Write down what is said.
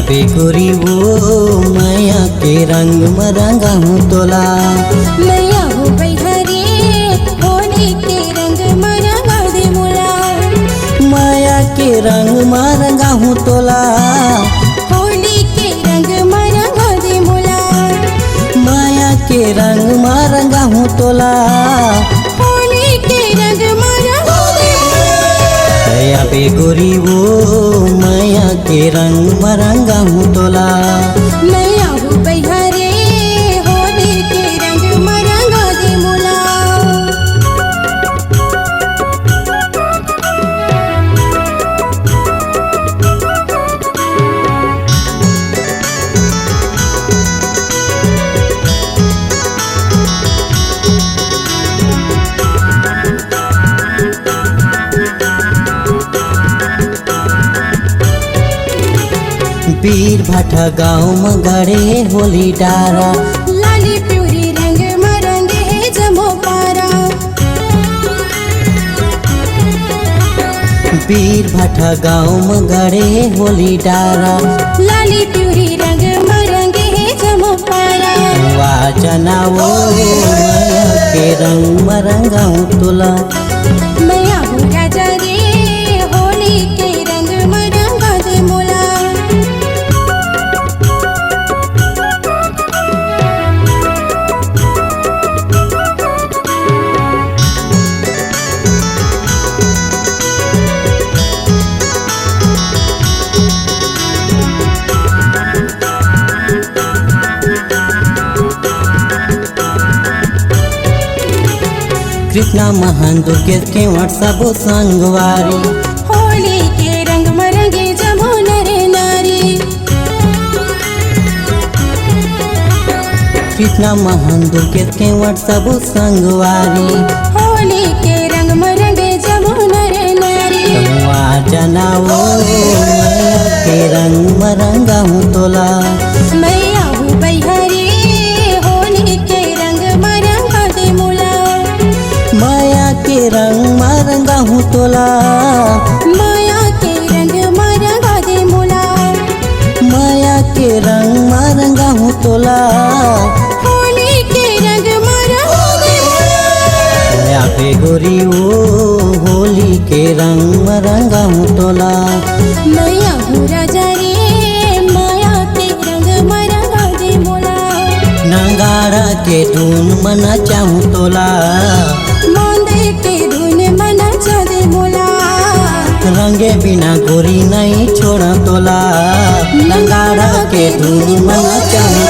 पे गोरी वो माया के रंग मरंगा हूँ तोला। मैया हो बैहरे होली के रंग मरंगा दे मोला। माया के रंग मरंगा हूँ तोला। होली के रंग मरंगा दे मोला। माया के रंग मरंगा हूँ तोला। होली के रंग मरंगा दे मोला। दया पे गोरी वो माया के रंग मरंगा हूँ तोला। मैया हो बैहरे होली के रंग मरंगा दे मोला। बीर भाटा गाँव में गड़े होली डारा। लाली प्यूरी रंग मरंगे है जमो पारा। बीर भाटा गाँव में गड़े होली डारा। लाली प्यूरी रंग मरंगे है जमो पारा। वाजना वो माया के रंग मरंगा हूँ तोला। मैया हो राजा रे होली के रंग मरंगा दे मोला। कृष्णा महान दुर्गेश के व्हाट्सएप संगवारी। होली के रंग मरंगे जमो नरे नारी। कृष्णा महान दुर्गेश के व्हाट्सएप संगवारी। होली के रंग मरंगे जमो नरे नारी। वाजना वो माया के रंग मरंगा हूँ तोला। मैया हो बैहरे होली के रंग मरंगा दे मोला। माया के रंग मरंगा हूँ तोला। माया के रंग मरंगा दे मोला। माया के रंग मरंगा हूँ तोला। होली के रंग मरंगा दे मोला। दया पे गोरी वो होली के रंग मरंगा हूँ तोला। मैया हो राजा रे माया के रंग मरंगा दे मोला। नगाड़ा के धुन मना चाहूँ तोला। मांदे के धुन मना चा दे मोला। रंगे बिना गोरी नहीं छोड़ा तोला। नगाड़ा के धुन मना चाहूँ